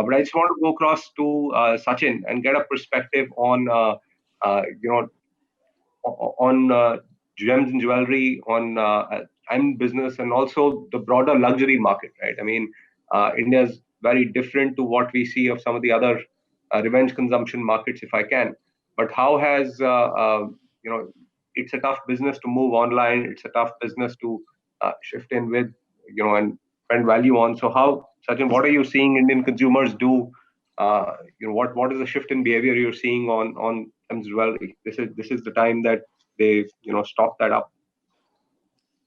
But I just want to go across to Sachin and get a perspective on you know on gems and jewelry, on diamond business, and also the broader luxury market, right? I mean, India is very different to what we see of some of the other revenge consumption markets, if I can. But how has you know, it's a tough business to move online. It's a tough business to shift in with, and spend value on. So how, Sachin, what are you seeing Indian consumers do? What is the shift in behavior you're seeing on gems jewelry? This is the time that they stop that up.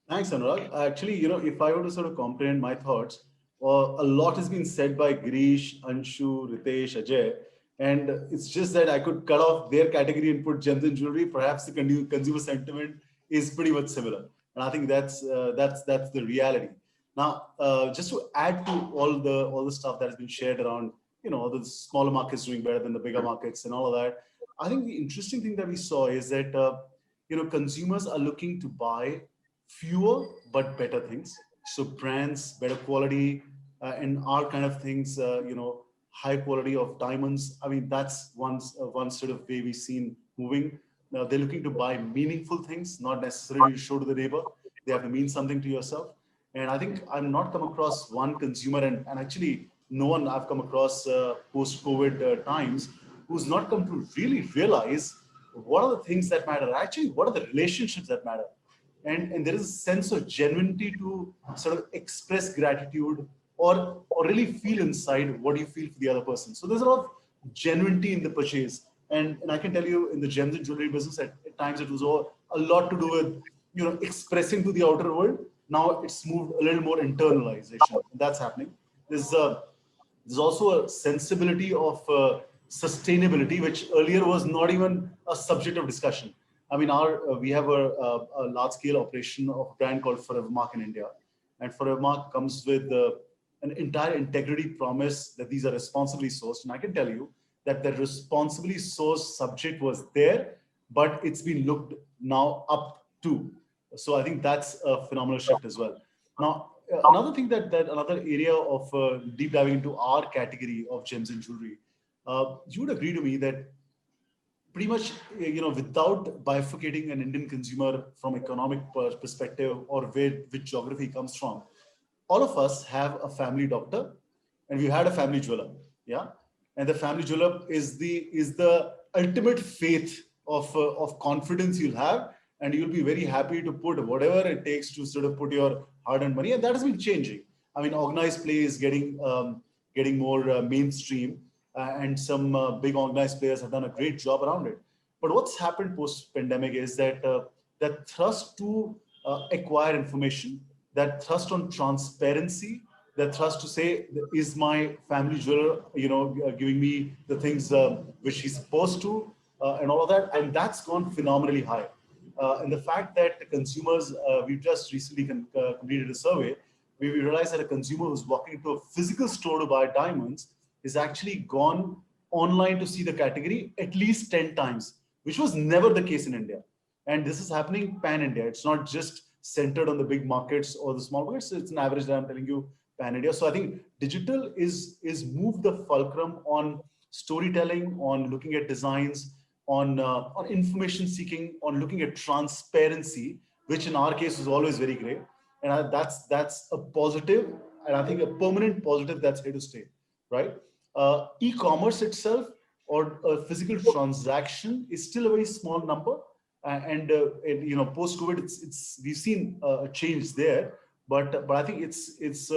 Thanks, Anurag. Actually, if I were to sort of comprehend my thoughts, a lot has been said by Girish, Anshu, Ritesh, Ajay, and it's just that I could cut off their category and put gems and jewelry. Perhaps the consumer sentiment is pretty much similar, and I think that's the reality. Now, just to add to all the stuff that has been shared around, the smaller markets doing better than the bigger markets and all of that. I think the interesting thing that we saw is that consumers are looking to buy fewer but better things. So brands, better quality, and our kind of things, high quality of diamonds. I mean, that's one sort of way we've seen moving. Now they're looking to buy meaningful things, not necessarily to show to the neighbor. They have to mean something to yourself. And I think I've not come across one consumer, and actually no one I've come across post-COVID times who's not come to really realize what are the things that matter. Actually, what are the relationships that matter? And there is a sense of genuinity to sort of express gratitude or really feel inside what you feel for the other person. So there's a lot of genuinity in the purchase. And I can tell you in the gems and jewelry business, at times it was all a lot to do with, expressing to the outer world. Now it's moved a little more internalization. That's happening. There's also a sensibility of sustainability, which earlier was not even a subject of discussion. I mean, we have a large-scale operation of a brand called Forever Mark in India, and Forever Mark comes with an entire integrity promise that these are responsibly sourced. And I can tell you that the responsibly sourced subject was there, but it's been looked now up to. So I think that's a phenomenal shift as well. Now, another thing another area of deep diving into our category of gems and jewelry, you would agree to me that pretty much, without bifurcating an Indian consumer from economic perspective or which geography he comes from, all of us have a family doctor, and we had a family jeweler, yeah. And the family jeweler is the ultimate faith of confidence you'll have, and you'll be very happy to put whatever it takes to sort of put your hard-earned money, and that has been changing. I mean, organized play is getting more mainstream. And some big organized players have done a great job around it. But what's happened post-pandemic is that that thrust to acquire information, that thrust on transparency, that thrust to say, is my family jeweler, giving me the things which he's supposed to, and all of that, and that's gone phenomenally high. And the fact that the consumers, we've just recently completed a survey, we realized that a consumer who's walking into a physical store to buy diamonds is actually gone online to see the category at least 10 times, which was never the case in India. And this is happening pan-India. It's not just centered on the big markets or the small markets. It's an average that I'm telling you, pan-India. So I think digital is moved the fulcrum on storytelling, on looking at designs, on information seeking, on looking at transparency, which in our case is always very great. And that's a positive, and I think a permanent positive that's here to stay, right? E-commerce itself or a physical transaction is still a very small number, and post-COVID, we've seen a change there, but I think it's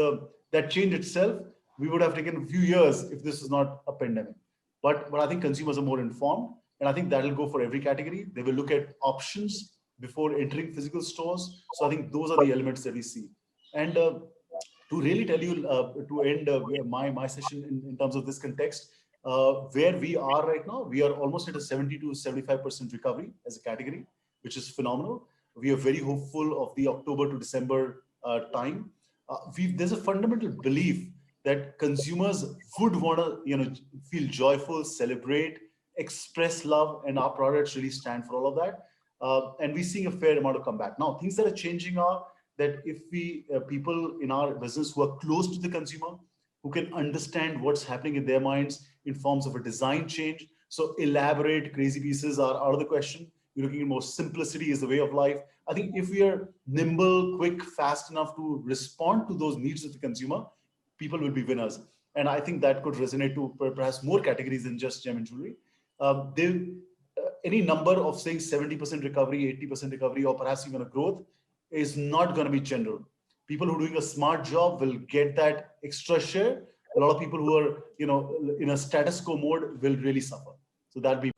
that change itself we would have taken a few years if this is not a pandemic. But I think consumers are more informed, and I think that'll go for every category. They will look at options before entering physical stores. So I think those are the elements that we see. And to really tell you, to end my session in terms of this context, where we are right now, we are almost at a 70 to 75% recovery as a category, which is phenomenal. We are very hopeful of the October to December time. There's a fundamental belief that consumers would want to, feel joyful, celebrate, express love, and our products really stand for all of that. And we're seeing a fair amount of comeback. Now, things that are changing are that if we people in our business who are close to the consumer, who can understand what's happening in their minds in forms of a design change. So elaborate, crazy pieces are out of the question. You're looking at more simplicity is the way of life. I think if we are nimble, quick, fast enough to respond to those needs of the consumer, people will be winners. And I think that could resonate to perhaps more categories than just gem and jewelry. Any number of saying 70% recovery, 80% recovery, or perhaps even a growth is not going to be general. People who are doing a smart job will get that extra share. A lot of people who are, in a status quo mode will really suffer. So that'd be